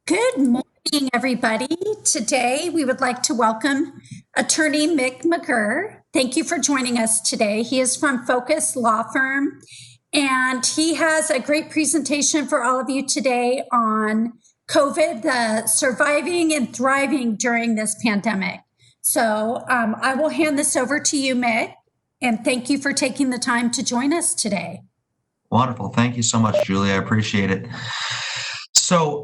Good morning, everybody. Today, we would like to welcome Attorney Mick McGurr. Thank you for joining us today. He is from Focus Law Firm, and he has a great presentation for all of you today on COVID, the surviving and thriving during this pandemic. So I will hand this over to you, Mick, and thank you for taking the time to join us today. Wonderful. Thank you so much, Julie. I appreciate it. So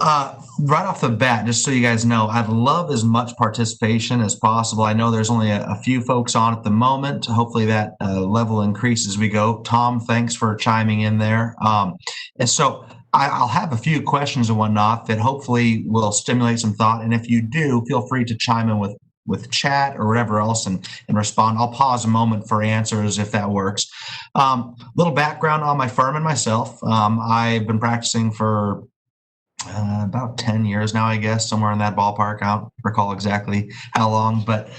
right off the bat, just so you guys know, I'd love as much participation as possible. I know there's only a few folks on at the moment. Hopefully that level increases as we go. Tom, thanks for chiming in there. And so I'll have a few questions and whatnot that hopefully will stimulate some thought. And if you do, feel free to chime in with chat or whatever else and respond. I'll pause a moment for answers if that works. Little background on my firm and myself. I've been practicing for about 10 years now, I guess, somewhere in that ballpark. I don't recall exactly how long, but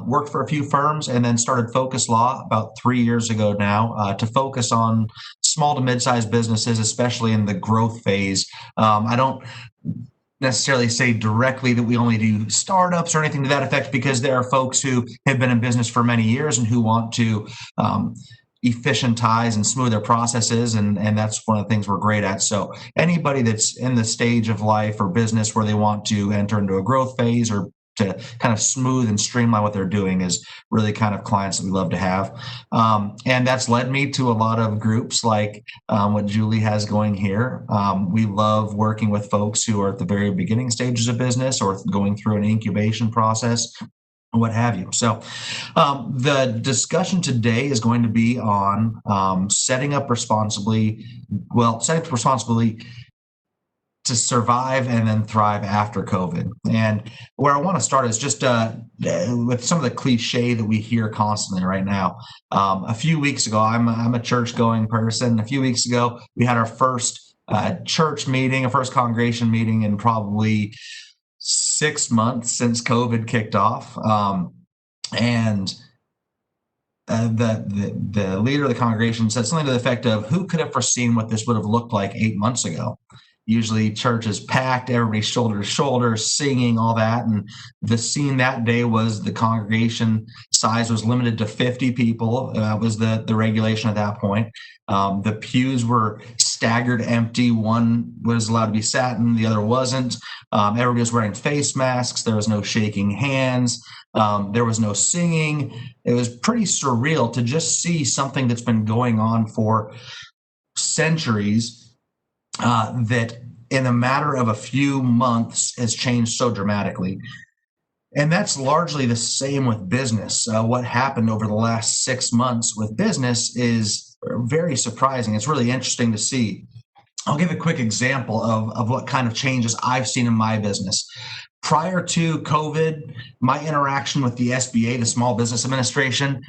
worked for a few firms and then started Focus Law about 3 years ago now to focus on small to mid-sized businesses, especially in the growth phase. I don't necessarily say directly that we only do startups or anything to that effect, because there are folks who have been in business for many years and who want to efficientize and smooth their processes, and that's one of the things we're great at. So anybody that's in the stage of life or business where they want to enter into a growth phase or to kind of smooth and streamline what they're doing is really kind of clients that we love to have. And that's led me to a lot of groups like what Julie has going here. We love working with folks who are at the very beginning stages of business or going through an incubation process, what have you. So the discussion today is going to be on setting up responsibly to survive and then thrive after COVID. And where I want to start is just with some of the cliche that we hear constantly right now. A few weeks ago, I'm a church-going person. A few weeks ago, we had our first church meeting, a first congregation meeting in probably 6 months since COVID kicked off. And the leader of the congregation said something to the effect of, who could have foreseen what this would have looked like 8 months ago? Usually church is packed, everybody's shoulder to shoulder, singing, all that. And the scene that day was the congregation size was limited to 50 people. That was the regulation at that point. The pews were staggered empty. One was allowed to be sat in, the other wasn't. Everybody was wearing face masks. There was no shaking hands. There was no singing. It was pretty surreal to just see something that's been going on for centuries that in a matter of a few months has changed so dramatically. And that's largely the same with business. What happened over the last 6 months with business is very surprising. It's really interesting to see. I'll give a quick example of what kind of changes I've seen in my business. Prior to COVID, my interaction with the SBA, the Small Business Administration,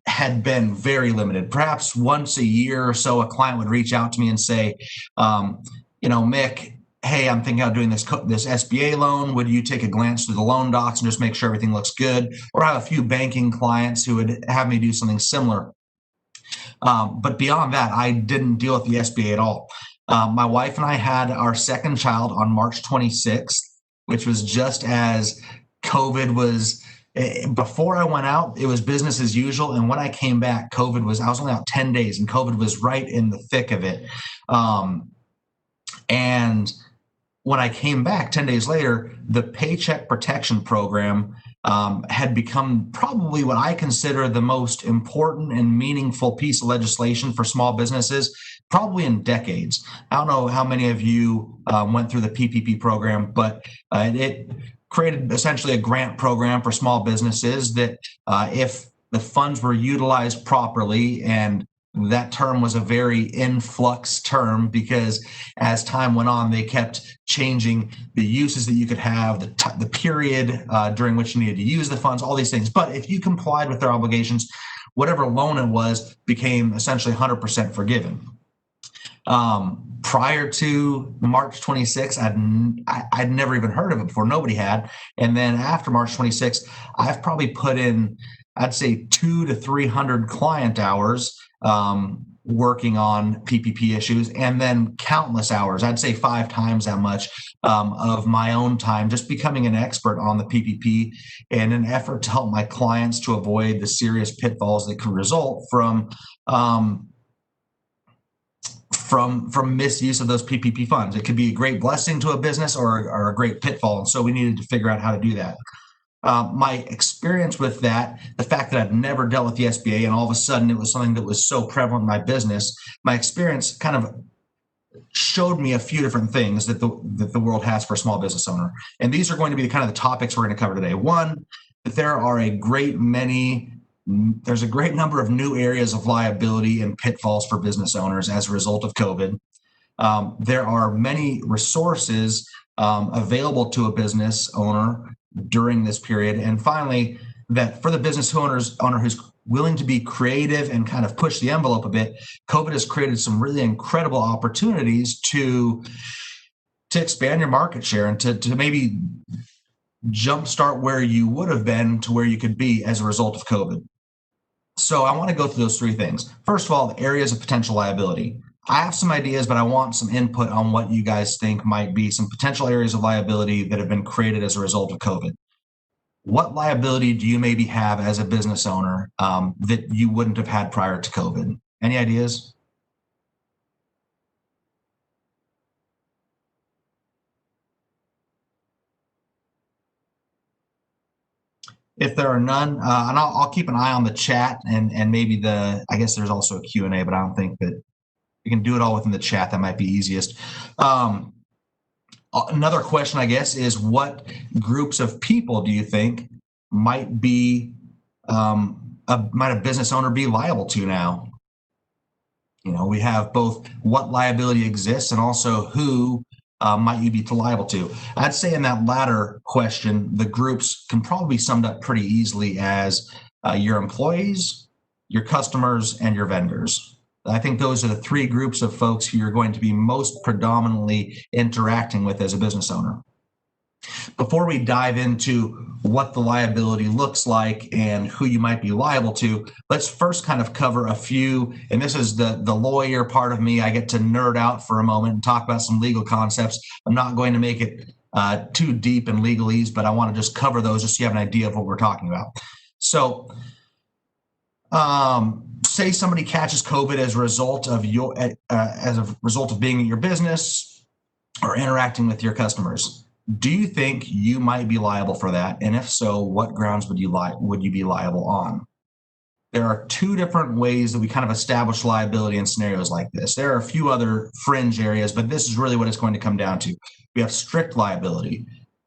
had been very limited. Perhaps once a year or so, a client would reach out to me and say, Mick, hey, I'm thinking about doing this SBA loan. Would you take a glance through the loan docs and just make sure everything looks good? Or I have a few banking clients who would have me do something similar. But beyond that, I didn't deal with the SBA at all. My wife and I had our second child on March 26th, which was just as COVID was. Before I went out, it was business as usual. And when I came back, I was only out 10 days and COVID was right in the thick of it. And when I came back 10 days later, the Paycheck Protection Program had become probably what I consider the most important and meaningful piece of legislation for small businesses, probably in decades. I don't know how many of you went through the PPP program, but it created essentially a grant program for small businesses that if the funds were utilized properly, and that term was a very influx term because as time went on, they kept changing the uses that you could have, the period during which you needed to use the funds, all these things. But if you complied with their obligations, whatever loan it was became essentially 100% forgiven. Prior to March 26th, I'd never even heard of it before. Nobody had. And then after March 26th, I've probably put in I'd say 200 to 300 client hours working on PPP issues, and then countless hours, I'd say 5 times that much of my own time just becoming an expert on the PPP in an effort to help my clients to avoid the serious pitfalls that could result from misuse of those PPP funds. It could be a great blessing to a business or a great pitfall, and so we needed to figure out how to do that. My experience with that, the fact that I've never dealt with the SBA and all of a sudden it was something that was so prevalent in my business, my experience kind of showed me a few different things that the world has for a small business owner. And these are going to be the kind of the topics we're going to cover today. One, that there's a great number of new areas of liability and pitfalls for business owners as a result of COVID. There are many resources available to a business owner during this period. And finally, that for the business owner who's willing to be creative and kind of push the envelope a bit, COVID has created some really incredible opportunities to expand your market share and to maybe jumpstart where you would have been to where you could be as a result of COVID. So I want to go through those 3 things. First of all, the areas of potential liability. I have some ideas, but I want some input on what you guys think might be some potential areas of liability that have been created as a result of COVID. What liability do you maybe have as a business owner that you wouldn't have had prior to COVID? Any ideas? If there are none, and I'll keep an eye on the chat and maybe I guess there's also a Q&A, but I don't think that you can do it all within the chat. That might be easiest. Another question, I guess, is what groups of people do you think might a business owner be liable to now? We have both what liability exists and also who might you be liable to. I'd say in that latter question, the groups can probably be summed up pretty easily as your employees, your customers, and your vendors. I think those are the 3 groups of folks who you're going to be most predominantly interacting with as a business owner. Before we dive into what the liability looks like and who you might be liable to, let's first kind of cover a few, and this is the lawyer part of me. I get to nerd out for a moment and talk about some legal concepts. I'm not going to make it too deep in legalese, but I want to just cover those just so you have an idea of what we're talking about. So say somebody catches COVID as a result of being in your business or interacting with your customers. Do you think you might be liable for that? And if so, what grounds would you be liable on? There are 2 different ways that we kind of establish liability in scenarios like this. There are a few other fringe areas, but this is really what it's going to come down to. We have strict liability.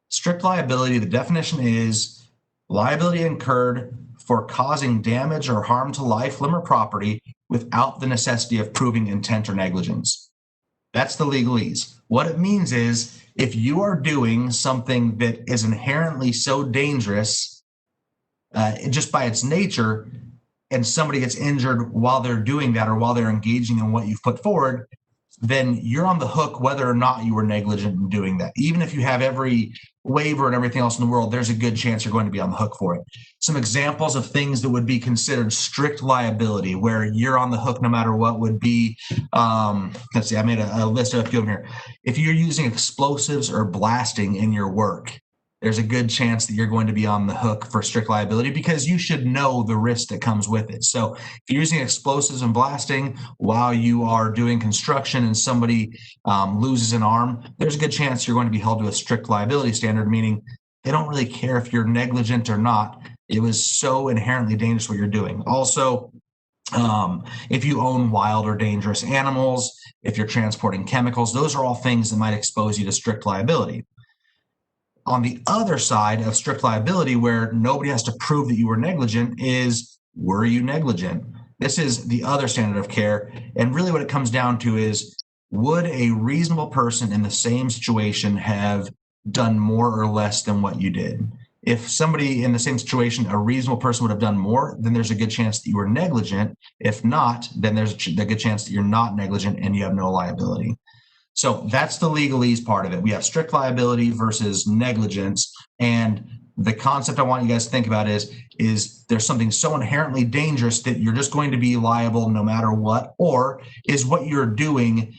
Strict liability, the definition is liability incurred for causing damage or harm to life, limb, or property without the necessity of proving intent or negligence. That's the legalese. What it means is if you are doing something that is inherently so dangerous just by its nature, and somebody gets injured while they're doing that or while they're engaging in what you've put forward, then you're on the hook whether or not you were negligent in doing that. Even if you have every waiver and everything else in the world, there's a good chance you're going to be on the hook for it. Some examples of things that would be considered strict liability, where you're on the hook no matter what, would be, let's see, I made a list of a few of them here. If you're using explosives or blasting in your work, there's a good chance that you're going to be on the hook for strict liability because you should know the risk that comes with it. So if you're using explosives and blasting while you are doing construction and somebody loses an arm, there's a good chance you're going to be held to a strict liability standard, meaning they don't really care if you're negligent or not. It was so inherently dangerous what you're doing. Also, if you own wild or dangerous animals, if you're transporting chemicals, those are all things that might expose you to strict liability. On the other side of strict liability, where nobody has to prove that you were negligent, is were you negligent? This is the other standard of care. And really what it comes down to is, would a reasonable person in the same situation have done more or less than what you did? If somebody in the same situation, a reasonable person would have done more, then there's a good chance that you were negligent. If not, then there's a good chance that you're not negligent and you have no liability. So that's the legalese part of it. We have strict liability versus negligence. And the concept I want you guys to think about is there's something so inherently dangerous that you're just going to be liable no matter what, or is what you're doing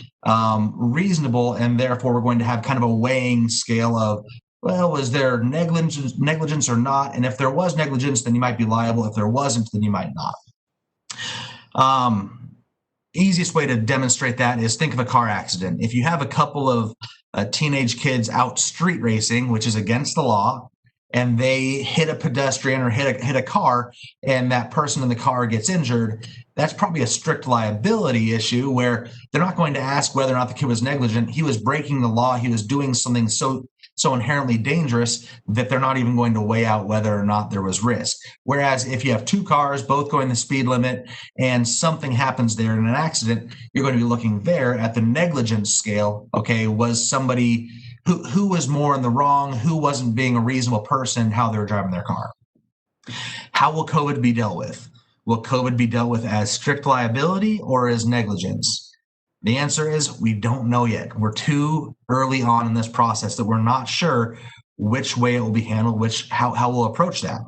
reasonable, and therefore we're going to have kind of a weighing scale of, well, was there negligence or not? And if there was negligence, then you might be liable. If there wasn't, then you might not. Easiest way to demonstrate that is think of a car accident. If you have a couple of teenage kids out street racing, which is against the law, and they hit a pedestrian or hit a car, and that person in the car gets injured, that's probably a strict liability issue where they're not going to ask whether or not the kid was negligent. He was breaking the law. He was doing something so inherently dangerous that they're not even going to weigh out whether or not there was risk. Whereas if you have two cars both going the speed limit and something happens there in an accident, you're going to be looking there at the negligence scale. Okay, was somebody who was more in the wrong, who wasn't being a reasonable person, how they were driving their car. How will COVID be dealt with? Will COVID be dealt with as strict liability or as negligence? The answer is we don't know yet. We're too early on in this process that we're not sure which way it will be handled, how we'll approach that.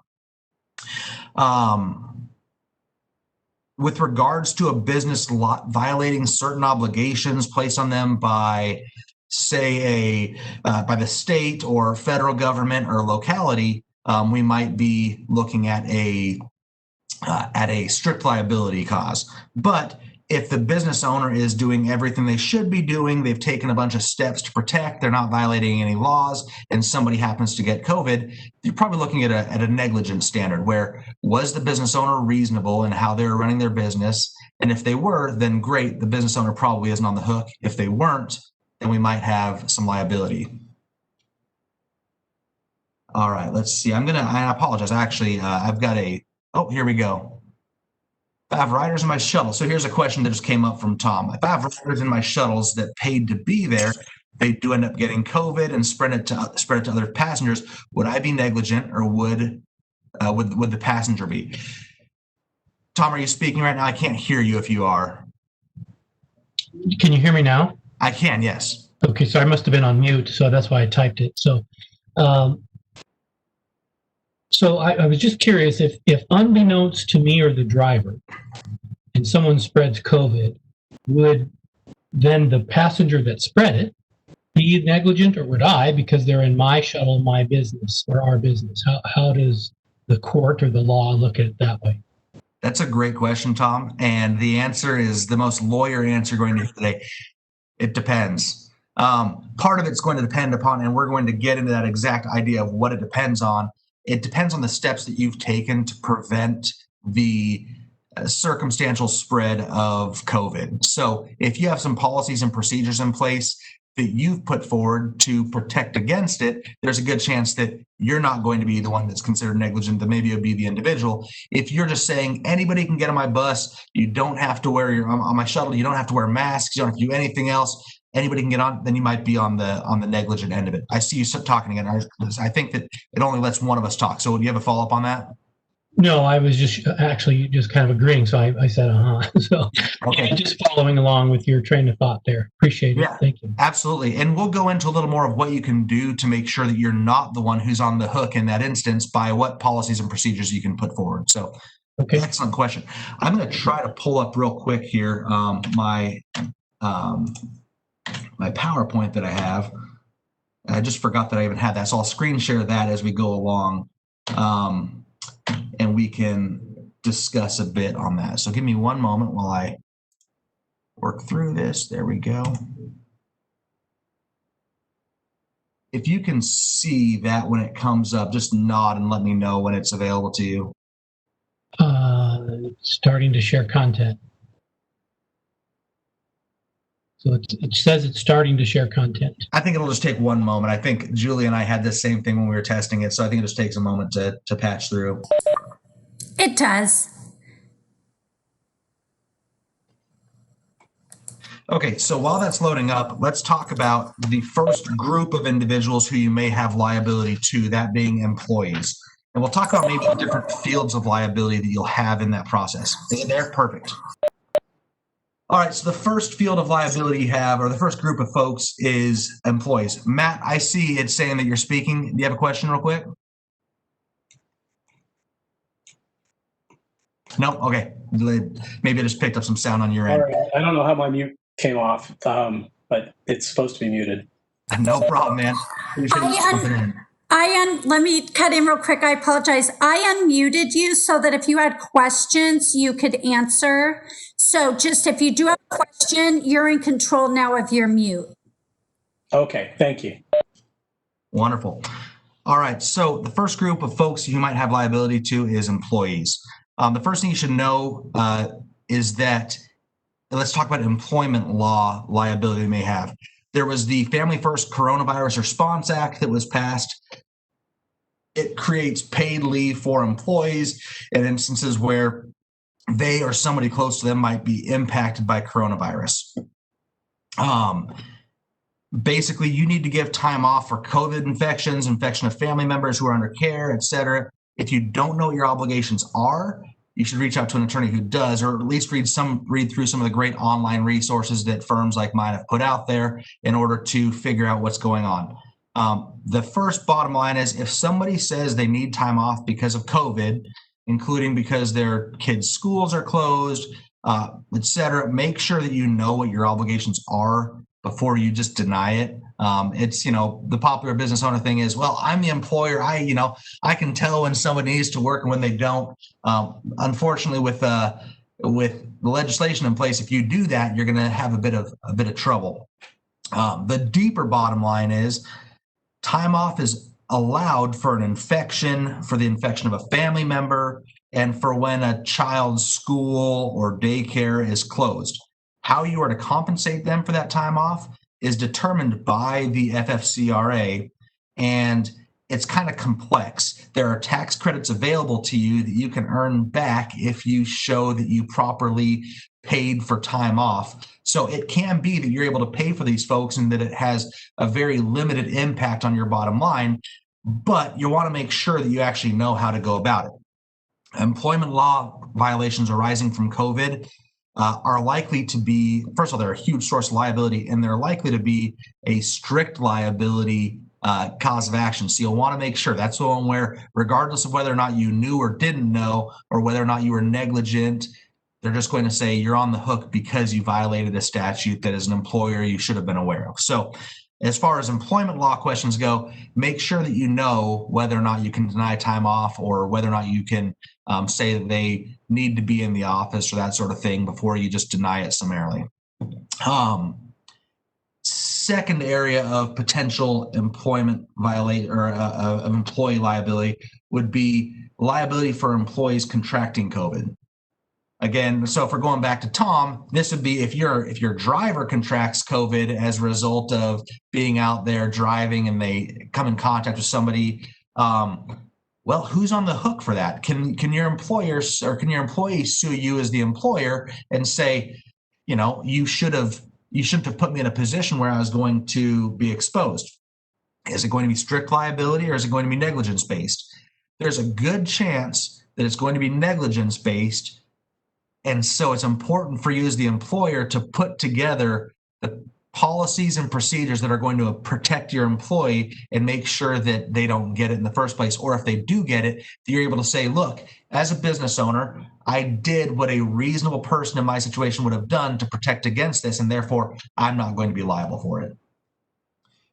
With regards to a business violating certain obligations placed on them by, say, by the state or federal government or locality, we might be looking at a strict liability cause. But if the business owner is doing everything they should be doing, they've taken a bunch of steps to protect, they're not violating any laws, and somebody happens to get COVID, you're probably looking at a negligence standard where was the business owner reasonable in how they were running their business? And if they were, then great, the business owner probably isn't on the hook. If they weren't, then we might have some liability. All right, let's see. I apologize. Actually, I've got here we go. If I have riders in my shuttle, so here's a question that just came up from Tom. If I have riders in my shuttles that paid to be there, they do end up getting COVID and spread it to other passengers, would I be negligent, or would the passenger be? Tom, are you speaking right now? I can't hear you if you are. Can you hear me now? I can, yes. Okay, so I must have been on mute, so that's why I typed it. So I was just curious if unbeknownst to me or the driver, and someone spreads COVID, would then the passenger that spread it be negligent, or would I, because they're in my shuttle, my business, or our business? How does the court or the law look at it that way? That's a great question, Tom. And the answer is the most lawyer answer going to today. It depends. Part of it's going to depend upon, and we're going to get into that exact idea of what it depends on. It depends on the steps that you've taken to prevent the circumstantial spread of COVID. So if you have some policies and procedures in place that you've put forward to protect against it, there's a good chance that you're not going to be the one that's considered negligent, that maybe it would be the individual. If you're just saying anybody can get on my bus, you don't have to wear on my shuttle, you don't have to wear masks, you don't have to do anything else, anybody can get on, then you might be on the negligent end of it. I see you talking again. I think that it only lets one of us talk. So do you have a follow-up on that? No, I was just kind of agreeing. So I said, So okay. Just following along with your train of thought there. Appreciate it. Yeah, thank you. Absolutely. And we'll go into a little more of what you can do to make sure that you're not the one who's on the hook in that instance by what policies and procedures you can put forward. So okay. Excellent question. I'm going to try to pull up real quick here my PowerPoint that I have. I just forgot that I even had that. So I'll screen share that as we go along. And we can discuss a bit on that. So give me one moment while I work through this. There we go. If you can see that when it comes up, just nod and let me know when it's available to you. Starting to share content. So it says it's starting to share content. I think it'll just take one moment. I think Julie and I had the same thing when we were testing it. So I think it just takes a moment to patch through. It does. Okay, so while that's loading up, let's talk about the first group of individuals who you may have liability to, that being employees. And we'll talk about maybe different fields of liability that you'll have in that process. Is it there? Perfect. All right, so the first field of liability you have, or the first group of folks, is employees. Matt, I see it saying that you're speaking. Do you have a question real quick? No, okay. Maybe I just picked up some sound on your All end. right. I don't know how my mute came off, but it's supposed to be muted. No problem, man. Appreciate you jumping in. Let me cut in real quick. I apologize. I unmuted you so that if you had questions, you could answer. So just if you do have a question, you're in control now of your mute. Okay, thank you. Wonderful. All right. So the first group of folks you might have liability to is employees. The first thing you should know is that, let's talk about employment law liability they may have. There was the Family First Coronavirus Response Act that was passed. It creates paid leave for employees in instances where they or somebody close to them might be impacted by coronavirus. Basically, you need to give time off for COVID infections, infection of family members who are under care, et cetera. If you don't know what your obligations are, you should reach out to an attorney who does, or at least read through some of the great online resources that firms like mine have put out there in order to figure out what's going on. The first bottom line is if somebody says they need time off because of COVID, including because their kids' schools are closed, et cetera, make sure that you know what your obligations are before you just deny it. It's, the popular business owner thing is, well, I'm the employer. I can tell when somebody needs to work and when they don't. Unfortunately, with the legislation in place, if you do that, you're going to have a bit of trouble. The deeper bottom line is time off is allowed for an infection, for the infection of a family member, and for when a child's school or daycare is closed. How you are to compensate them for that time off is determined by the FFCRA, and it's kind of complex. There are tax credits available to you that you can earn back if you show that you properly paid for time off. So it can be that you're able to pay for these folks and that it has a very limited impact on your bottom line, but you want to make sure that you actually know how to go about it. Employment law violations arising from COVID are likely to be, first of all, they're a huge source of liability, and they're likely to be a strict liability cause of action. So you'll want to make sure that's the one where, regardless of whether or not you knew or didn't know, or whether or not you were negligent, they're just going to say you're on the hook because you violated a statute that as an employer you should have been aware of. So as far as employment law questions go, make sure that you know whether or not you can deny time off or whether or not you can say that they need to be in the office or that sort of thing before you just deny it summarily. Second area of potential employment violate or of employee liability would be liability for employees contracting COVID. Again, so if we're going back to Tom, this would be if your driver contracts COVID as a result of being out there driving and they come in contact with somebody. Well, who's on the hook for that? Can your employer or can your employee sue you as the employer and say, you shouldn't have put me in a position where I was going to be exposed? Is it going to be strict liability or is it going to be negligence based? There's a good chance that it's going to be negligence based. And so it's important for you as the employer to put together the policies and procedures that are going to protect your employee and make sure that they don't get it in the first place. Or if they do get it, you're able to say, look, as a business owner, I did what a reasonable person in my situation would have done to protect against this, and therefore I'm not going to be liable for it.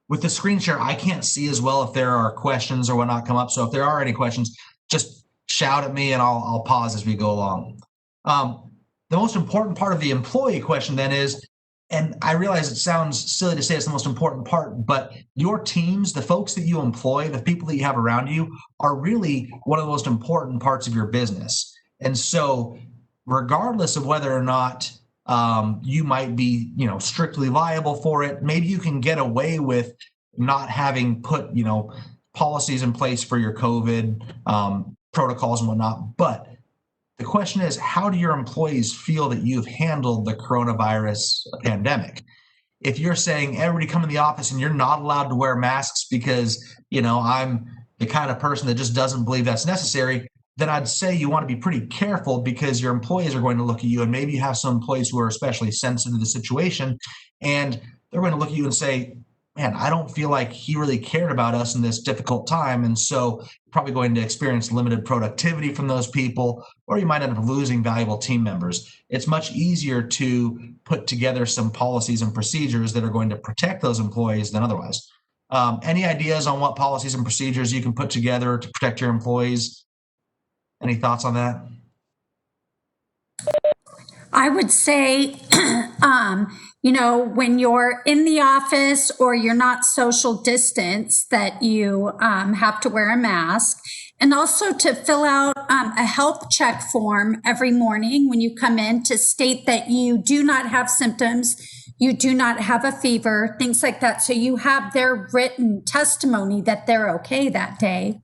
With the screen share, I can't see as well if there are questions or whatnot come up. So if there are any questions, just shout at me and I'll pause as we go along. The most important part of the employee question then is, and I realize it sounds silly to say it's the most important part, but your teams, the folks that you employ, the people that you have around you are really one of the most important parts of your business. And so regardless of whether or not you might be, strictly liable for it, maybe you can get away with not having put, policies in place for your COVID protocols and whatnot. But the question is, how do your employees feel that you've handled the coronavirus pandemic? If you're saying everybody come in the office and you're not allowed to wear masks because, I'm the kind of person that just doesn't believe that's necessary, then I'd say you want to be pretty careful because your employees are going to look at you, and maybe you have some employees who are especially sensitive to the situation, and they're going to look at you and say, man, I don't feel like he really cared about us in this difficult time. And so probably going to experience limited productivity from those people, or you might end up losing valuable team members. It's much easier to put together some policies and procedures that are going to protect those employees than otherwise. Any ideas on what policies and procedures you can put together to protect your employees? Any thoughts on that? I would say, when you're in the office or you're not social distance, that you have to wear a mask. And also to fill out a health check form every morning when you come in to state that you do not have symptoms, you do not have a fever, things like that. So you have their written testimony that they're okay that day.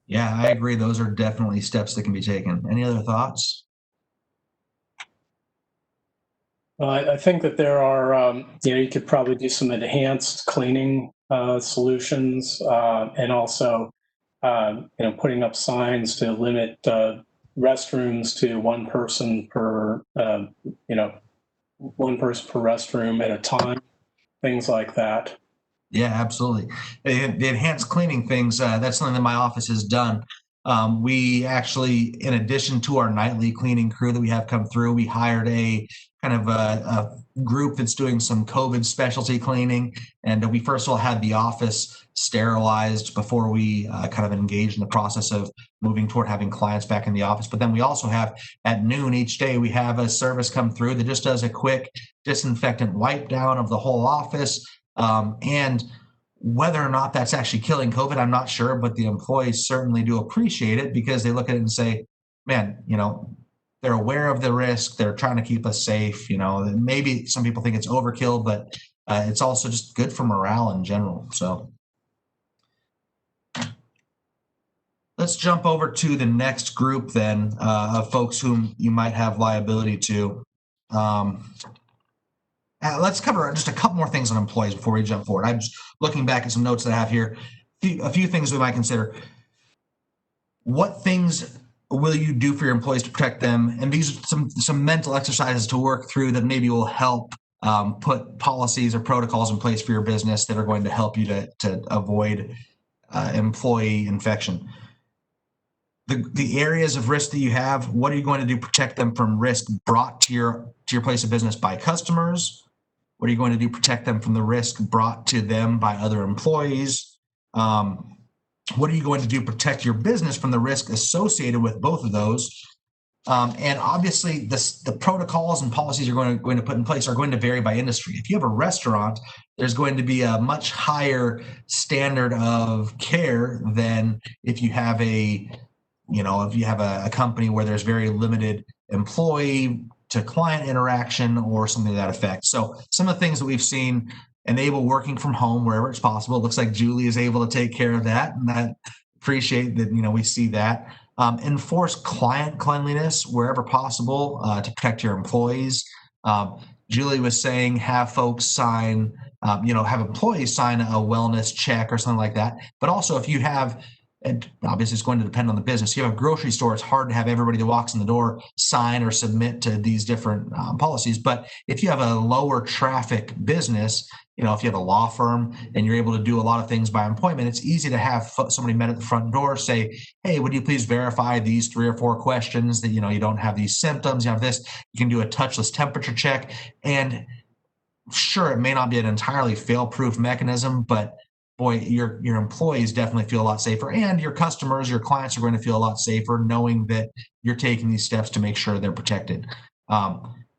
Yeah, I agree. Those are definitely steps that can be taken. Any other thoughts? Well, I think that there are, you could probably do some enhanced cleaning solutions, and also, putting up signs to limit restrooms to one person per restroom at a time, things like that. Yeah, absolutely. The enhanced cleaning things, that's something that my office has done. We actually, in addition to our nightly cleaning crew that we have come through, we hired a kind of a group that's doing some COVID specialty cleaning. And we first of all had the office sterilized before we kind of engaged in the process of moving toward having clients back in the office. But then we also have at noon each day, we have a service come through that just does a quick disinfectant wipe down of the whole office. And whether or not that's actually killing COVID, I'm not sure, but the employees certainly do appreciate it because they look at it and say, man, they're aware of the risk. They're trying to keep us safe. Maybe some people think it's overkill, but it's also just good for morale in general. So let's jump over to the next group then of folks whom you might have liability to. Let's cover just a couple more things on employees before we jump forward. I'm just looking back at some notes that I have here. A few things we might consider. What things will you do for your employees to protect them? And these are some mental exercises to work through that maybe will help put policies or protocols in place for your business that are going to help you to avoid employee infection. The areas of risk that you have, what are you going to do to protect them from risk brought to your place of business by customers? What are you going to do to protect them from the risk brought to them by other employees? What are you going to do to protect your business from the risk associated with both of those? And obviously, the protocols and policies you're going to put in place are going to vary by industry. If you have a restaurant, there's going to be a much higher standard of care than if you have a company where there's very limited employee to client interaction or something to that effect. So some of the things that we've seen: enable working from home wherever it's possible. It looks like Julie is able to take care of that, and I appreciate that. We see that. Enforce client cleanliness wherever possible to protect your employees. Julie was saying have folks sign, have employees sign a wellness check or something like that. But also if you have, and obviously it's going to depend on the business. You have a grocery store, it's hard to have everybody that walks in the door sign or submit to these different policies. But if you have a lower traffic business, if you have a law firm and you're able to do a lot of things by appointment, it's easy to have somebody met at the front door say, hey, would you please verify these 3 or 4 questions that, you don't have these symptoms, you have this. You can do a touchless temperature check. And sure, it may not be an entirely fail-proof mechanism, but boy, your employees definitely feel a lot safer, and your customers, your clients are going to feel a lot safer knowing that you're taking these steps to make sure they're protected.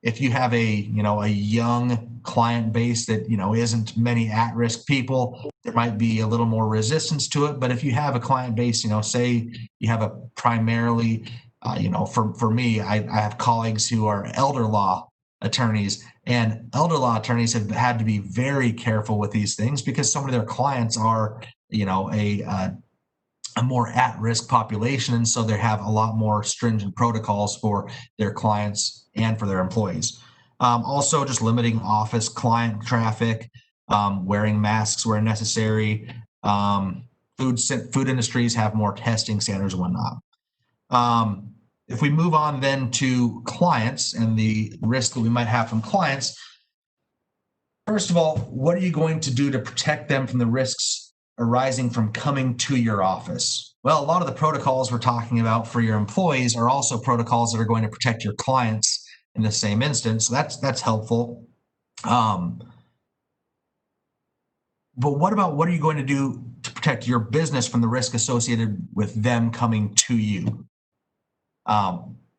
If you have a young client base that isn't many at-risk people, there might be a little more resistance to it. But if you have a client base, say you have a primarily, for me, I have colleagues who are elder law attorneys, and elder law attorneys have had to be very careful with these things because some of their clients are, a more at-risk population, and so they have a lot more stringent protocols for their clients and for their employees. Also, just limiting office client traffic, wearing masks where necessary. Food industries have more testing standards and whatnot. If we move on then to clients and the risk that we might have from clients, First of all, what are you going to do to protect them from the risks arising from coming to your office? Well, a lot of the protocols we're talking about for your employees are also protocols that are going to protect your clients in the same instance. So that's helpful. But what are you going to do to protect your business from the risk associated with them coming to you?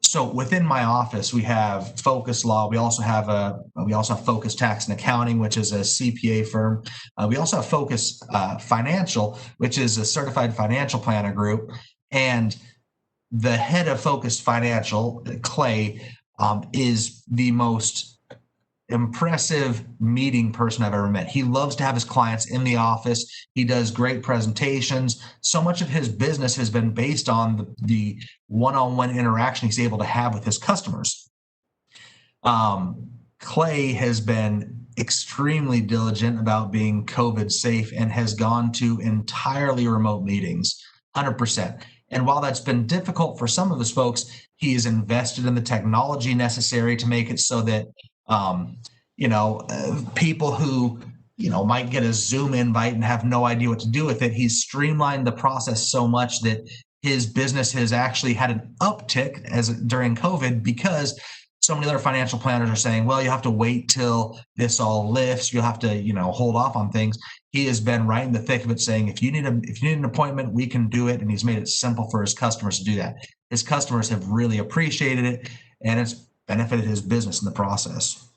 So within my office, we have Focus Law. We also have Focus Tax and Accounting, which is a CPA firm. We also have Focus Financial, which is a certified financial planner group. And the head of Focus Financial, Clay, is the most impressive meeting person I've ever met. He loves to have his clients in the office. He does great presentations. So much of his business has been based on the one-on-one interaction he's able to have with his customers. Clay has been extremely diligent about being COVID safe and has gone to entirely remote meetings, 100%. And while that's been difficult for some of his folks, he has invested in the technology necessary to make it so that people who might get a Zoom invite and have no idea what to do with it, he's streamlined the process so much that his business has actually had an uptick during COVID, because so many other financial planners are saying, well, you have to wait till this all lifts. You'll have to, hold off on things. He has been right in the thick of it, saying, if you need an appointment, we can do it. And he's made it simple for his customers to do that. His customers have really appreciated it, and it's benefited his business in the process.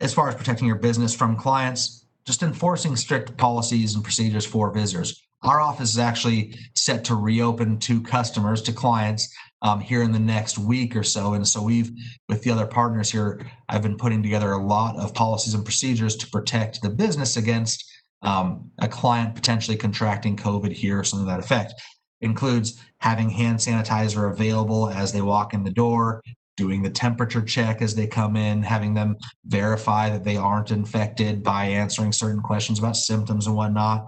As far as protecting your business from clients, just enforcing strict policies and procedures for visitors. Our office is actually set to reopen to customers, to clients, here in the next week or so. And so with the other partners here, I've been putting together a lot of policies and procedures to protect the business against a client potentially contracting COVID here or something to that effect. Includes having hand sanitizer available as they walk in the door, doing the temperature check as they come in, having them verify that they aren't infected by answering certain questions about symptoms and whatnot.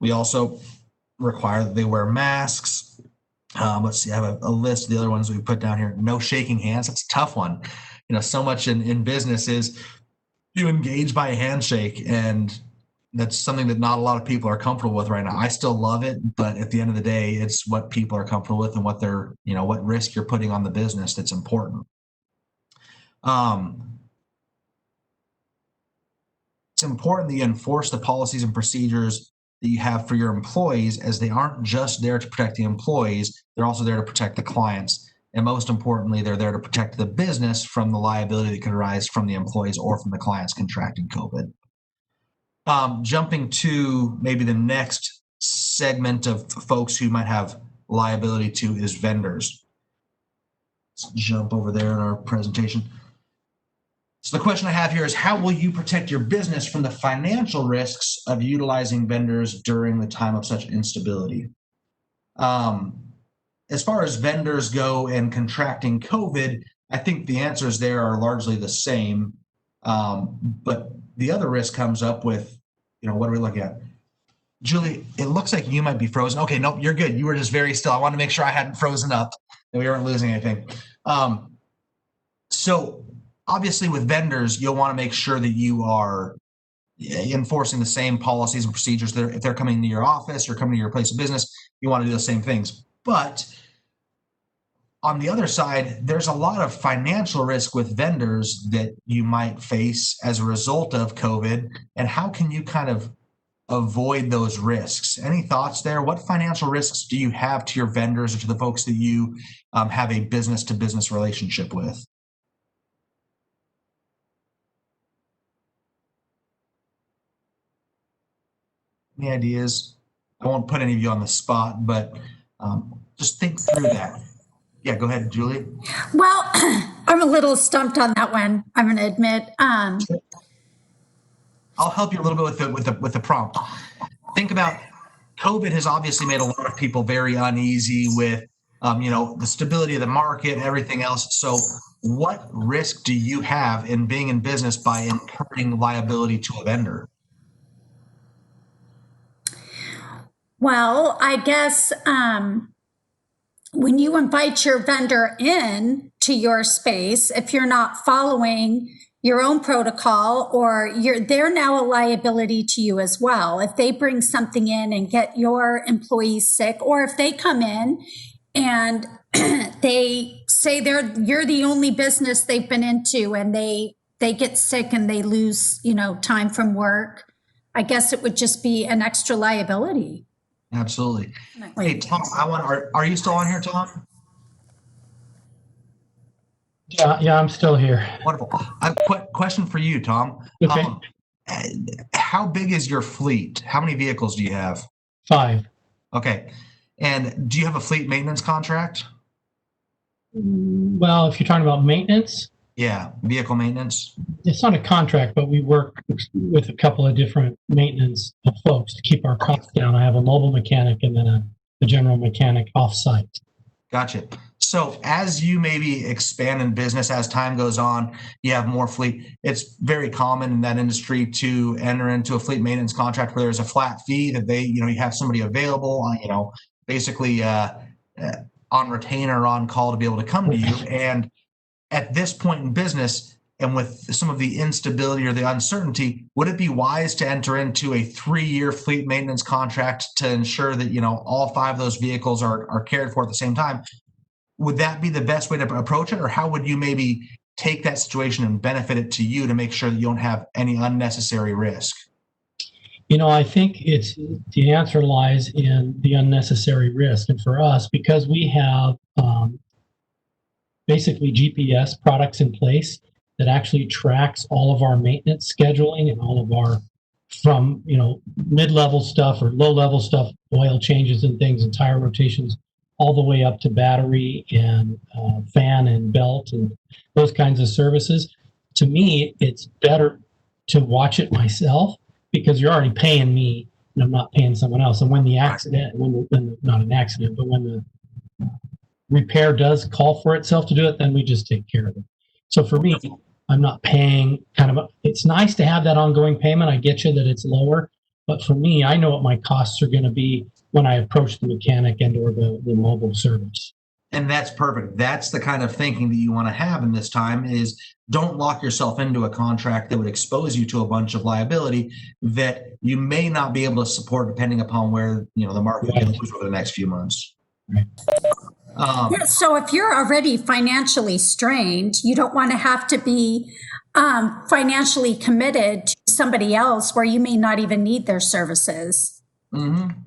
We also require that they wear masks. Let's see, I have a list of the other ones we put down here. No shaking hands. That's a tough one. So much in business is you engage by a handshake, and that's something that not a lot of people are comfortable with right now. I still love it, but at the end of the day, it's what people are comfortable with and what what risk you're putting on the business that's important. It's important that you enforce the policies and procedures that you have for your employees, as they aren't just there to protect the employees, they're also there to protect the clients. And most importantly, they're there to protect the business from the liability that could arise from the employees or from the clients contracting COVID. Jumping to maybe the next segment of folks who might have liability to is vendors. Let's jump over there in our presentation. So the question I have here is, how will you protect your business from the financial risks of utilizing vendors during the time of such instability? As far as vendors go and contracting COVID, I think the answers there are largely the same. But the other risk comes up with, what are we looking at? Julie, it looks like you might be frozen. Okay, nope, you're good. You were just very still. I wanted to make sure I hadn't frozen up and we weren't losing anything. So obviously with vendors, you'll want to make sure that you are enforcing the same policies and procedures. If they're coming to your office or coming to your place of business, you want to do the same things. But on the other side, there's a lot of financial risk with vendors that you might face as a result of COVID. And how can you kind of avoid those risks? Any thoughts there? What financial risks do you have to your vendors or to the folks that you have a business-to-business relationship with? Any ideas? I won't put any of you on the spot, but just think through that. Yeah, go ahead, Julie. Well, I'm a little stumped on that one, I'm going to admit. I'll help you a little bit with the prompt. Think about COVID has obviously made a lot of people very uneasy with the stability of the market, everything else. So what risk do you have in being in business by incurring liability to a vendor? Well, I guess when you invite your vendor in to your space, if you're not following your own protocol, or they're now a liability to you as well. If they bring something in and get your employees sick, or if they come in and they say you're the only business they've been into, and they get sick and they lose, time from work, I guess it would just be an extra liability. Absolutely. Hey, Tom, are you still on here, Tom? Yeah, I'm still here. Wonderful. Question for you, Tom. Okay. How big is your fleet? How many vehicles do you have? 5. Okay. And do you have a fleet maintenance contract? Well, if you're talking about maintenance, Yeah, vehicle maintenance. it's not a contract, but we work with a couple of different maintenance folks to keep our costs down. I have a mobile mechanic and then a general mechanic off-site. Gotcha. So as you maybe expand in business, as time goes on, you have more fleet. It's very common in that industry to enter into a fleet maintenance contract where there's a flat fee that you have somebody available on, basically on retainer or on call to be able to come to you. And at this point in business, and with some of the instability or the uncertainty, would it be wise to enter into a 3-year fleet maintenance contract to ensure that, all 5 of those vehicles are cared for at the same time? Would that be the best way to approach it? Or how would you maybe take that situation and benefit it to you to make sure that you don't have any unnecessary risk? I think the answer lies in the unnecessary risk. And for us, because we have basically GPS products in place that actually tracks all of our maintenance scheduling and all of our from mid-level stuff or low-level stuff, oil changes and things and tire rotations, all the way up to battery and fan and belt and those kinds of services. To me, it's better to watch it myself, because you're already paying me and I'm not paying someone else. And when the accident, not an accident, but when the repair does call for itself to do it, then we just take care of it. So for me, I'm not paying it's nice to have that ongoing payment. I get you that it's lower, but for me, I know what my costs are going to be when I approach the mechanic and or the mobile service. And that's perfect. That's the kind of thinking that you want to have in this time, is don't lock yourself into a contract that would expose you to a bunch of liability that you may not be able to support depending upon where the market goes over the next few months. Right. So if you're already financially strained, you don't want to have to be financially committed to somebody else where you may not even need their services. Mm-hmm.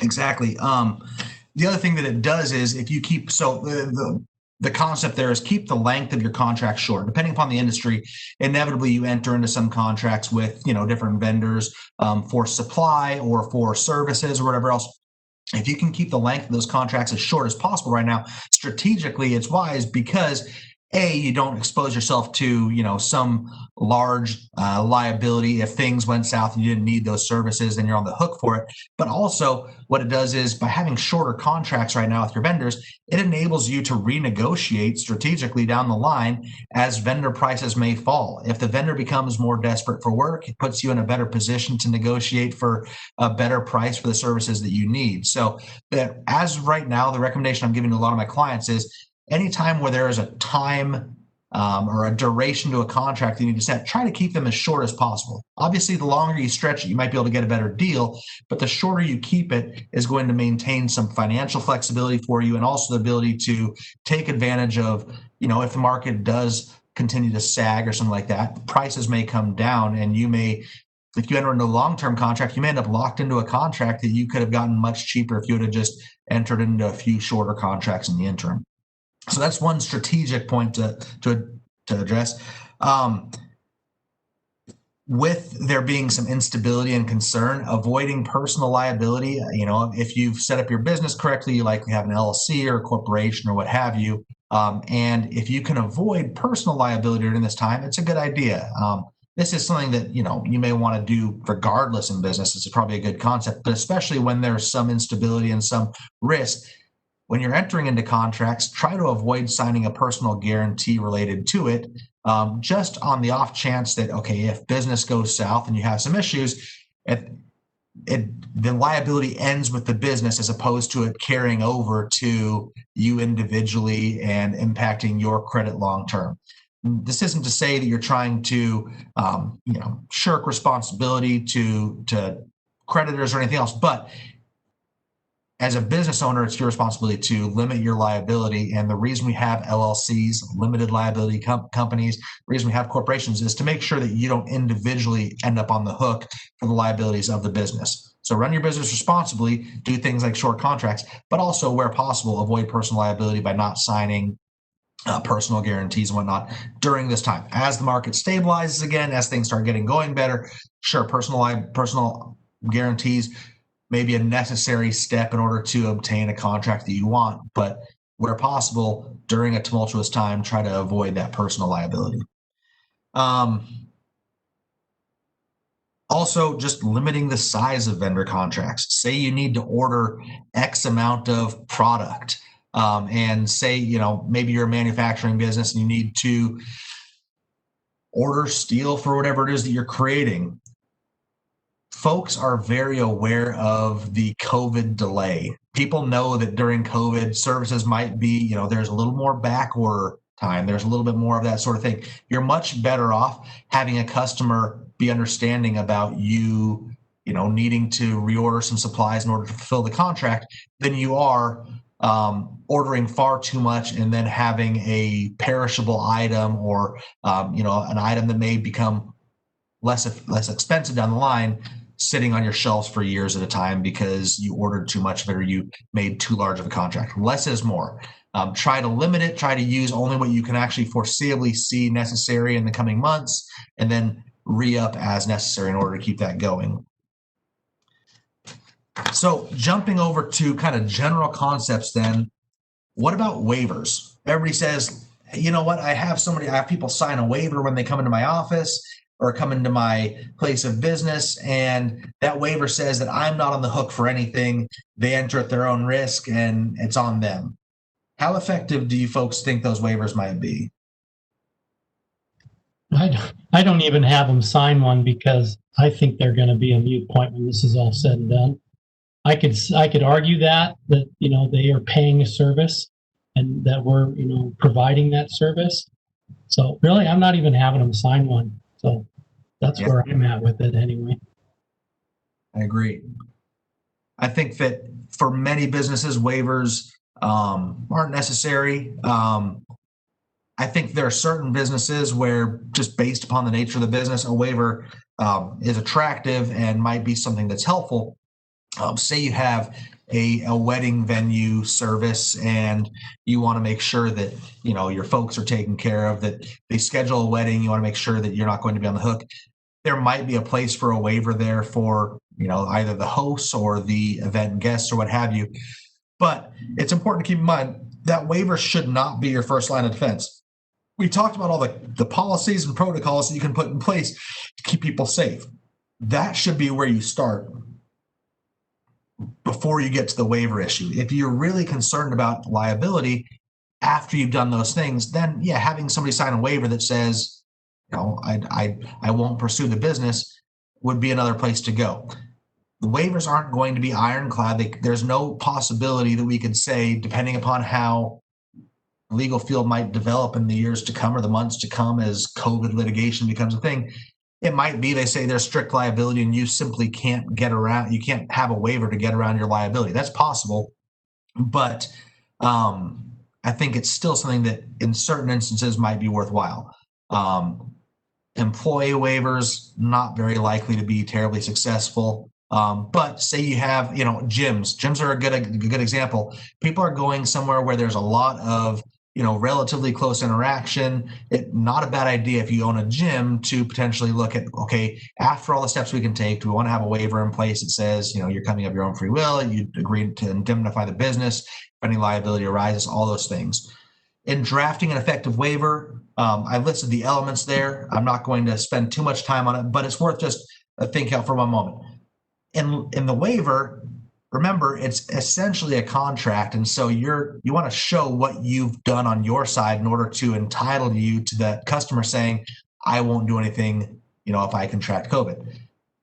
Exactly. The other thing that it does is if you keep, the concept there is keep the length of your contract short. Depending upon the industry, inevitably you enter into some contracts with, different vendors for supply or for services or whatever else. If you can keep the length of those contracts as short as possible right now, strategically, it's wise because you don't expose yourself to, some large liability. If things went south and you didn't need those services, then you're on the hook for it. But also what it does is by having shorter contracts right now with your vendors, it enables you to renegotiate strategically down the line as vendor prices may fall. If the vendor becomes more desperate for work, it puts you in a better position to negotiate for a better price for the services that you need. So as right now, the recommendation I'm giving to a lot of my clients is anytime where there is a time or a duration to a contract you need to set, try to keep them as short as possible. Obviously, the longer you stretch it, you might be able to get a better deal, but the shorter you keep it is going to maintain some financial flexibility for you and also the ability to take advantage of, if the market does continue to sag or something like that, prices may come down and you may, if you enter into a long-term contract, you may end up locked into a contract that you could have gotten much cheaper if you would have just entered into a few shorter contracts in the interim. So that's one strategic point to address. With there being some instability and concern, avoiding personal liability, if you've set up your business correctly, you likely have an LLC or a corporation or what have you. And if you can avoid personal liability during this time, it's a good idea. This is something that, you may want to do regardless in business. It's probably a good concept, but especially when there's some instability and some risk. When you're entering into contracts, try to avoid signing a personal guarantee related to it, just on the off chance that, if business goes south and you have some issues, the liability ends with the business as opposed to it carrying over to you individually and impacting your credit long term. This isn't to say that you're trying to shirk responsibility to creditors or anything else, but as a business owner, it's your responsibility to limit your liability. And the reason we have LLCs, limited liability companies, the reason we have corporations is to make sure that you don't individually end up on the hook for the liabilities of the business. So run your business responsibly, do things like short contracts, but also where possible, avoid personal liability by not signing personal guarantees and whatnot during this time. As the market stabilizes again, as things start going better, sure, personal guarantees may be a necessary step in order to obtain a contract that you want, but where possible during a tumultuous time, try to avoid that personal liability. Also, just limiting the size of vendor contracts. Say you need to order X amount of product, and say, maybe you're a manufacturing business and you need to order steel for whatever it is that you're creating. Folks are very aware of the COVID delay. People know that during COVID, services might be, there's a little more back order time. There's a little bit more of that sort of thing. You're much better off having a customer be understanding about you, needing to reorder some supplies in order to fulfill the contract than you are ordering far too much and then having a perishable item or, an item that may become less expensive down the line, sitting on your shelves for years at a time because you ordered too much of it or you made too large of a contract. Less is more. Try to limit it. Try to use only what you can actually foreseeably see necessary in the coming months, and then re-up as necessary in order to keep that going. So jumping over to kind of general concepts then, what about waivers? Everybody says, you know what, I have people sign a waiver when they come into my office or come into my place of business, and that waiver says that I'm not on the hook for anything. They enter at their own risk and it's on them. How effective do you folks think those waivers might be? I don't even have them sign one because I think they're going to be a moot point when this is all said and done. I could argue that they are paying a service and that we're providing that service. So really, I'm not even having them sign one. So that's where I'm at with it anyway. I agree. I think that for many businesses, waivers aren't necessary. I think there are certain businesses where, just based upon the nature of the business, a waiver is attractive and might be something that's helpful. Say you have a wedding venue service and you want to make sure that your folks are taken care of, that they schedule a wedding, you want to make sure that you're not going to be on the hook. There might be a place for a waiver there for either the hosts or the event guests or what have you. But it's important to keep in mind that waiver should not be your first line of defense. We talked about all the policies and protocols that you can put in place to keep people safe. That should be where you start before you get to the waiver issue. If you're really concerned about liability after you've done those things, then having somebody sign a waiver that says, I won't pursue the business would be another place to go. The waivers aren't going to be ironclad. There's no possibility that we could say, depending upon how the legal field might develop in the years to come or the months to come as COVID litigation becomes a thing, it might be they say there's strict liability and you simply can't get around, you can't have a waiver to get around your liability. That's possible, but I think it's still something that in certain instances might be worthwhile. Employee waivers, not very likely to be terribly successful. But say you have, gyms are a good example. People are going somewhere where there's a lot of, relatively close interaction. Not a bad idea if you own a gym to potentially look at, okay, after all the steps we can take, do we want to have a waiver in place that says, you're coming of your own free will, you agreed to indemnify the business, if any liability arises, all those things. In drafting an effective waiver, I listed the elements there. I'm not going to spend too much time on it, but it's worth just thinking out for one moment. In the waiver, remember, it's essentially a contract, and so you want to show what you've done on your side in order to entitle you to that customer saying, I won't do anything, if I contract COVID.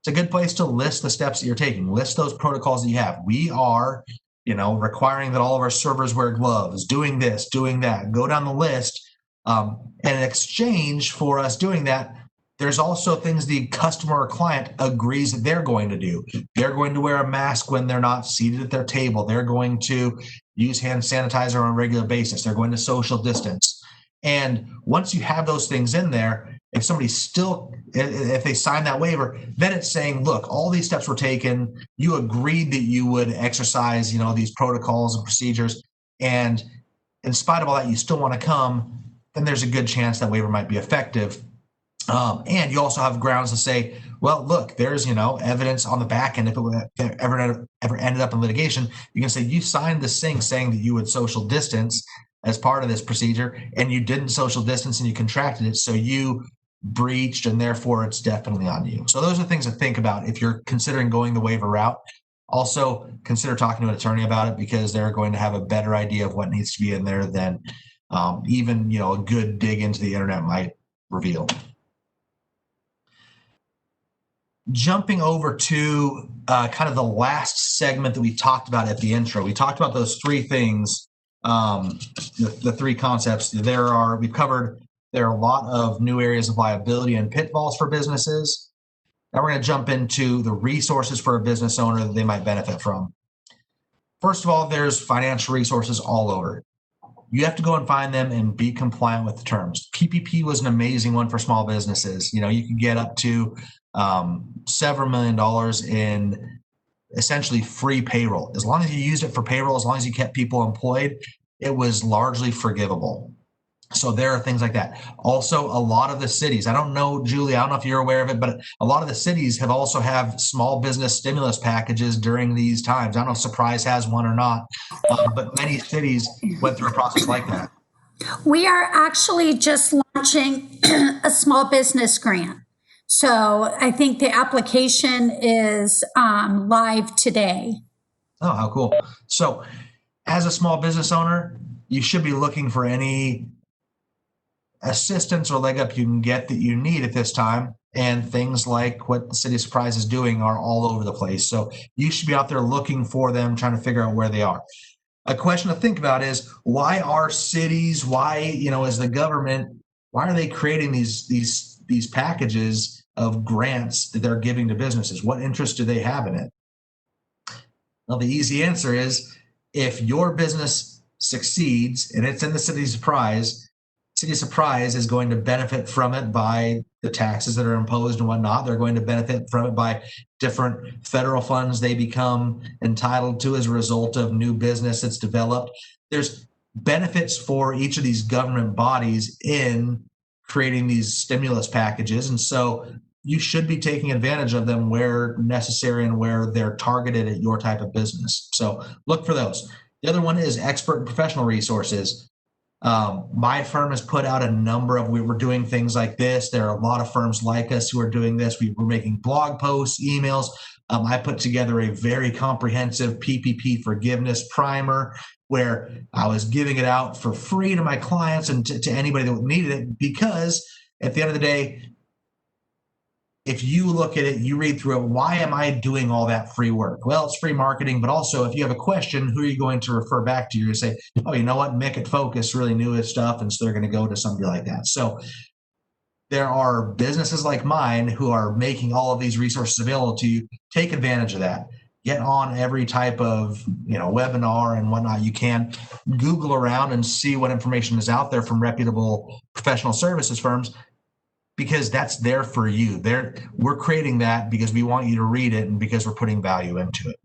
it's a good place to list the steps that you're taking. List those protocols that you have. We are, requiring that all of our servers wear gloves, doing this, doing that. Go down the list. And in exchange for us doing that, there's also things the customer or client agrees that they're going to do. They're going to wear a mask when they're not seated at their table. They're going to use hand sanitizer on a regular basis. They're going to social distance. And once you have those things in there, if they sign that waiver, then it's saying, look, all these steps were taken. You agreed that you would exercise, these protocols and procedures. And in spite of all that, you still want to come, then there's a good chance that waiver might be effective. And you also have grounds to say, well, look, there's, evidence on the back end. If it ever ended up in litigation, you can say you signed this thing saying that you would social distance as part of this procedure, and you didn't social distance and you contracted it. So you breached, and therefore it's definitely on you. So those are things to think about if you're considering going the waiver route. Also consider talking to an attorney about it, because they're going to have a better idea of what needs to be in there than even, a good dig into the internet might reveal. Jumping over to kind of the last segment that we talked about at the intro. We talked about those three things, the three concepts. We've covered, there are a lot of new areas of liability and pitfalls for businesses. Now we're going to jump into the resources for a business owner that they might benefit from. First of all, there's financial resources all over. You have to go and find them and be compliant with the terms. PPP was an amazing one for small businesses. You can get up to several $1 million in essentially free payroll. As long as you used it for payroll, as long as you kept people employed, it was largely forgivable. So there are things like that. Also, a lot of the cities, I don't know, Julie, I don't know if you're aware of it, but a lot of the cities have small business stimulus packages during these times. I don't know if Surprise has one or not, but many cities went through a process like that. We are actually just launching a small business grant. So I think the application is live today. Oh, how cool. So as a small business owner, you should be looking for any assistance or leg up you can get that you need at this time. And things like what the City of Surprise is doing are all over the place. So you should be out there looking for them, trying to figure out where they are. A question to think about is, why are cities, as the government, why are they creating these packages of grants that they're giving to businesses? What interest do they have in it? Well, the easy answer is, if your business succeeds and it's in the City of Surprise is going to benefit from it by the taxes that are imposed and whatnot. They're going to benefit from it by different federal funds they become entitled to as a result of new business that's developed. There's benefits for each of these government bodies in creating these stimulus packages. And so you should be taking advantage of them where necessary and where they're targeted at your type of business. So look for those. The other one is expert and professional resources. My firm has put out a number of, we were doing things like this. There are a lot of firms like us who are doing this. We were making blog posts, emails. I put together a very comprehensive PPP forgiveness primer where I was giving it out for free to my clients and to anybody that needed it, because at the end of the day, if you look at it, you read through it, why am I doing all that free work? Well, it's free marketing, but also if you have a question, who are you going to refer back to? You're going to say, oh, you know what? Mick at Focus really knew his stuff, and so they're going to go to somebody like that. So there are businesses like mine who are making all of these resources available to you. Take advantage of that. Get on every type of webinar and whatnot you can. Google around and see what information is out there from reputable professional services firms, because that's there for you. We're creating that because we want you to read it and because we're putting value into it.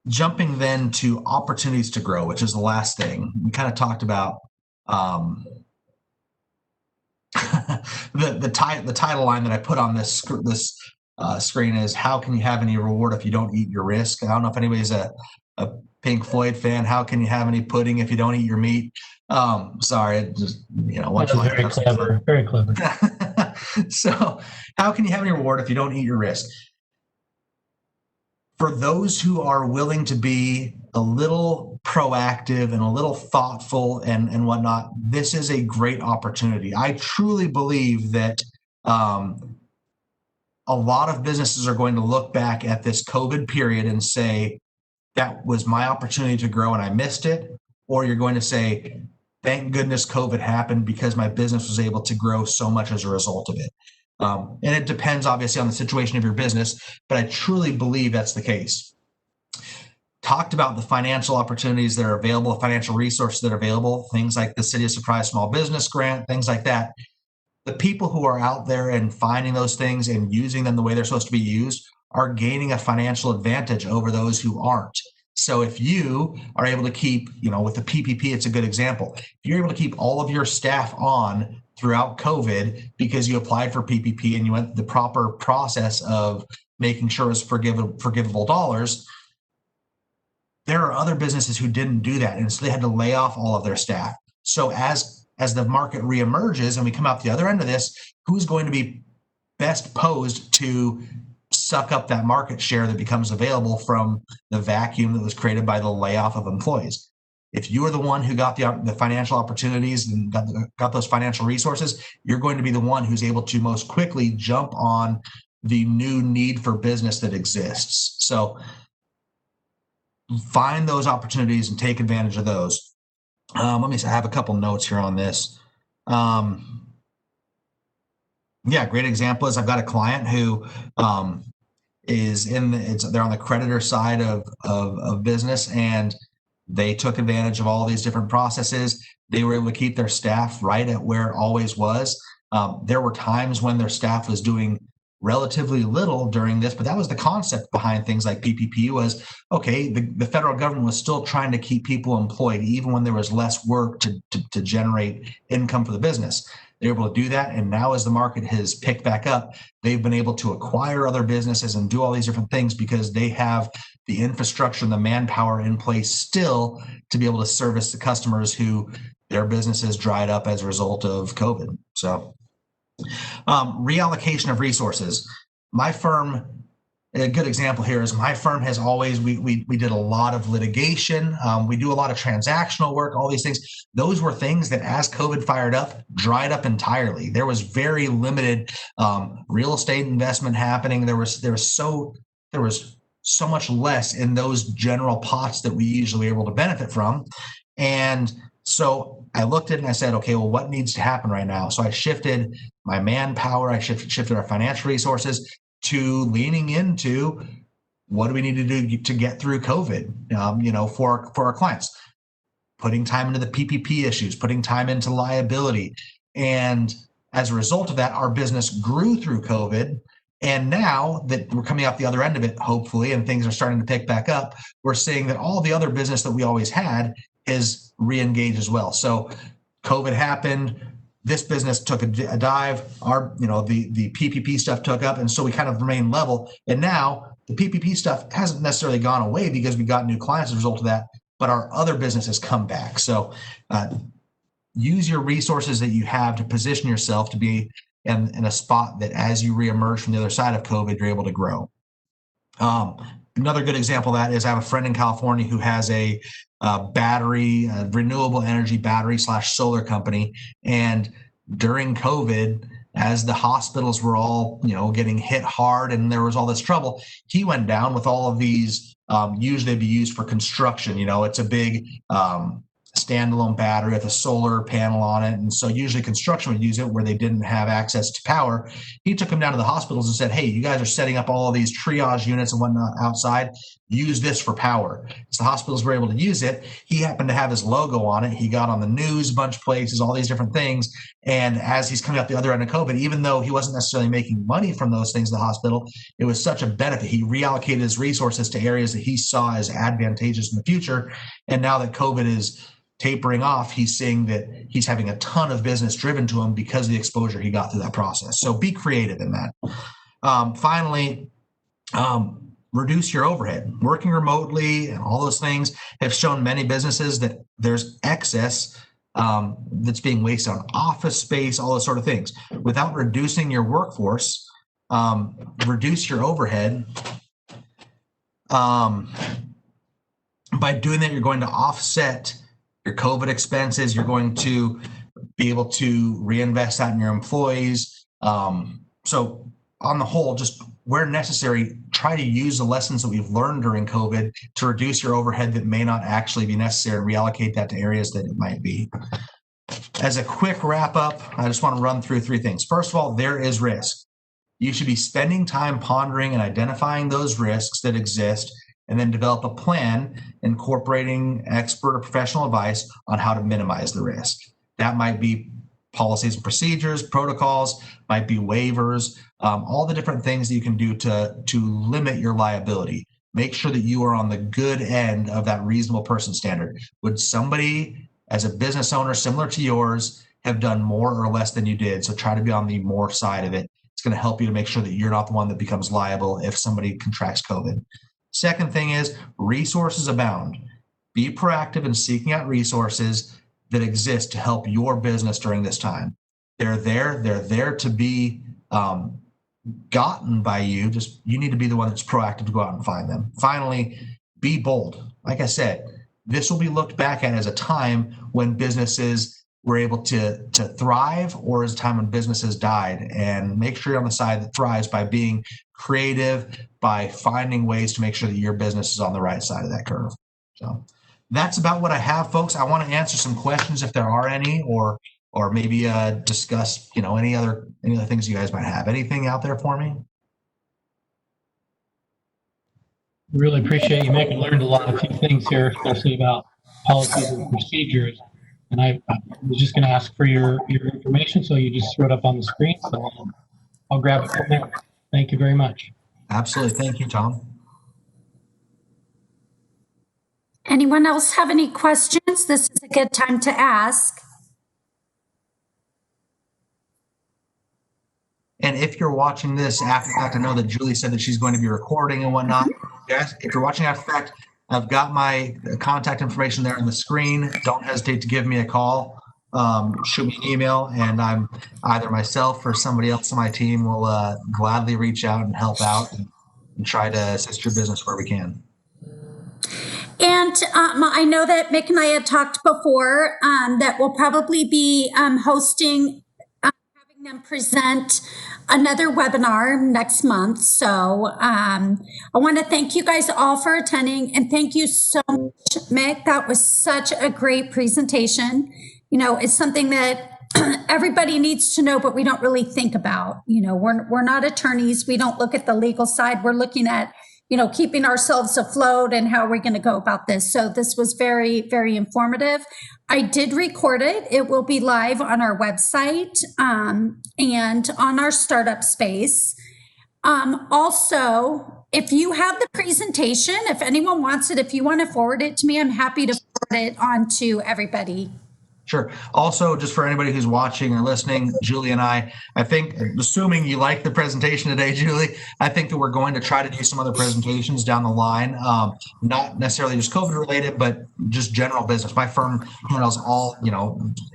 Jumping then to opportunities to grow, which is the last thing. We kind of talked about the title line that I put on this screen is, how can you have any reward if you don't eat your risk? I don't know if anybody's a Pink Floyd fan. How can you have any pudding if you don't eat your meat? Sorry, just very clever, very clever. So, how can you have any reward if you don't eat your risk? For those who are willing to be a little proactive and a little thoughtful and whatnot, this is a great opportunity. I truly believe that a lot of businesses are going to look back at this COVID period and say, that was my opportunity to grow and I missed it. Or you're going to say, thank goodness COVID happened because my business was able to grow so much as a result of it. And it depends obviously on the situation of your business, but I truly believe that's the case. Talked about the financial opportunities that are available, the financial resources that are available, things like the City of Surprise Small Business Grant, things like that. The people who are out there and finding those things and using them the way they're supposed to be used are gaining a financial advantage over those who aren't. So if you are able to keep, with the PPP, it's a good example. If you're able to keep all of your staff on throughout COVID because you applied for PPP and you went the proper process of making sure it's forgivable dollars, there are other businesses who didn't do that, and so they had to lay off all of their staff. So as the market reemerges and we come out the other end of this, who's going to be best posed to suck up that market share that becomes available from the vacuum that was created by the layoff of employees? If you are the one who got the financial opportunities and got those financial resources, you're going to be the one who's able to most quickly jump on the new need for business that exists. So find those opportunities and take advantage of those. Let me see, I have a couple notes here on this. Great example is I've got a client who is they're on the creditor side of business, and they took advantage of all these different processes. They were able to keep their staff right at where it always was. There were times when their staff was doing relatively little during this, but that was the concept behind things like PPP was, okay, the federal government was still trying to keep people employed even when there was less work to generate income for the business. They're able to do that, and now as the market has picked back up, they've been able to acquire other businesses and do all these different things because they have the infrastructure and the manpower in place still to be able to service the customers who their businesses dried up as a result of COVID. So reallocation of resources. My firm, a good example here is my firm has always, we did a lot of litigation. We do a lot of transactional work, all these things. Those were things that as COVID fired up, dried up entirely. There was very limited real estate investment happening. There was so much less in those general pots that we usually were able to benefit from. And so I looked at it and I said, okay, well, what needs to happen right now? So I shifted my manpower, I shifted our financial resources to leaning into what do we need to do to get through COVID, for our clients, putting time into the PPP issues, putting time into liability. And as a result of that, our business grew through COVID. And now that we're coming out the other end of it, hopefully, and things are starting to pick back up, we're seeing that all the other business that we always had is re-engaged as well. So COVID happened, this business took a dive, the PPP stuff took up, and so we kind of remained level. And now the PPP stuff hasn't necessarily gone away because we got new clients as a result of that, but our other business has come back. So use your resources that you have to position yourself to be in a spot that as you reemerge from the other side of COVID, you're able to grow. Another good example of that is I have a friend in California who has a renewable energy battery / solar company. And during COVID, as the hospitals were all, getting hit hard and there was all this trouble, he went down with all of these, usually they'd be used for construction. It's a big standalone battery with a solar panel on it. And so usually construction would use it where they didn't have access to power. He took them down to the hospitals and said, hey, you guys are setting up all of these triage units and whatnot outside. Use this for power. So the hospitals were able to use it. He happened to have his logo on it. He got on the news a bunch of places, all these different things. And as he's coming out the other end of COVID, even though he wasn't necessarily making money from those things at the hospital, it was such a benefit. He reallocated his resources to areas that he saw as advantageous in the future. And now that COVID is tapering off, he's seeing that he's having a ton of business driven to him because of the exposure he got through that process. So be creative in that. Finally, reduce your overhead. Working remotely and all those things have shown many businesses that there's excess that's being wasted on office space, all those sort of things. Without reducing your workforce, reduce your overhead. By doing that, you're going to offset your COVID expenses. You're going to be able to reinvest that in your employees. So on the whole, just where necessary, try to use the lessons that we've learned during COVID to reduce your overhead that may not actually be necessary and reallocate that to areas that it might be. As a quick wrap up, I just want to run through 3 things. First of all, there is risk. You should be spending time pondering and identifying those risks that exist, and then develop a plan incorporating expert or professional advice on how to minimize the risk. That might be policies and procedures, protocols, might be waivers, all the different things that you can do to limit your liability. Make sure that you are on the good end of that reasonable person standard. Would somebody, as a business owner similar to yours, have done more or less than you did? So try to be on the more side of it. It's going to help you to make sure that you're not the one that becomes liable if somebody contracts COVID. Second thing is resources abound. Be proactive in seeking out resources that exist to help your business during this time. They're there to be gotten by you. Just you need to be the one that's proactive to go out and find them. Finally, be bold. Like I said, this will be looked back at as a time when businesses were able to thrive, or as a time when businesses died. And make sure you're on the side that thrives by being creative, by finding ways to make sure that your business is on the right side of that curve. So that's about what I have, folks. I want to answer some questions if there are any, or maybe discuss, any other things you guys might have. Anything out there for me? Really appreciate you, Mick. I learned a few things here, especially about policies and procedures. And I was just going to ask for your information, so you just threw it up on the screen. So I'll grab it from there. Thank you very much. Absolutely. Thank you, Tom. Anyone else have any questions? This is a good time to ask. And if you're watching this after the fact, I know that Julie said that she's going to be recording and whatnot. Yes, if you're watching after the fact, I've got my contact information there on the screen. Don't hesitate to give me a call. Shoot me an email, and I'm either myself or somebody else on my team will gladly reach out and help out and try to assist your business where we can. And I know that Mick and I had talked before that we'll probably be hosting, having them present another webinar next month. So I want to thank you guys all for attending, and thank you so much, Mick. That was such a great presentation. It's something that everybody needs to know, but we don't really think about. We're not attorneys. We don't look at the legal side. We're looking at keeping ourselves afloat and how we're going to go about this. So this was very, very informative. I did record it. It will be live on our website and on our startup space. Also, if you have the presentation, if anyone wants it, if you want to forward it to me, I'm happy to forward it on to everybody. Sure. Also, just for anybody who's watching or listening, Julie and I think, assuming you like the presentation today, Julie, I think that we're going to try to do some other presentations down the line, not necessarily just COVID related, but just general business. My firm handles all,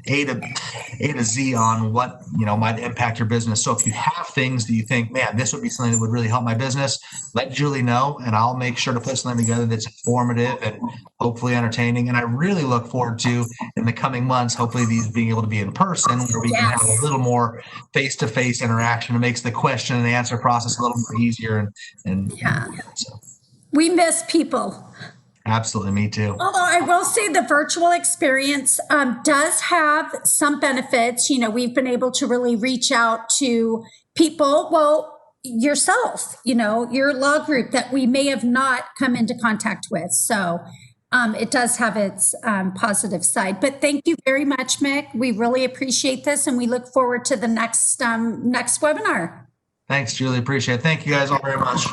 A to Z on what, might impact your business. So if you have things that you think, man, this would be something that would really help my business, let Julie know, and I'll make sure to put something together that's informative and hopefully entertaining. And I really look forward to, in the coming months, hopefully these being able to be in person, where we can have a little more face-to-face interaction. It makes the question and answer process a little more easier. So. We miss people. Absolutely, me too. Although I will say the virtual experience does have some benefits. We've been able to really reach out to people, well, yourself, your law group that we may have not come into contact with. So it does have its positive side. But thank you very much, Mick. We really appreciate this, and we look forward to the next webinar. Thanks, Julie. Appreciate it. Thank you guys all very much.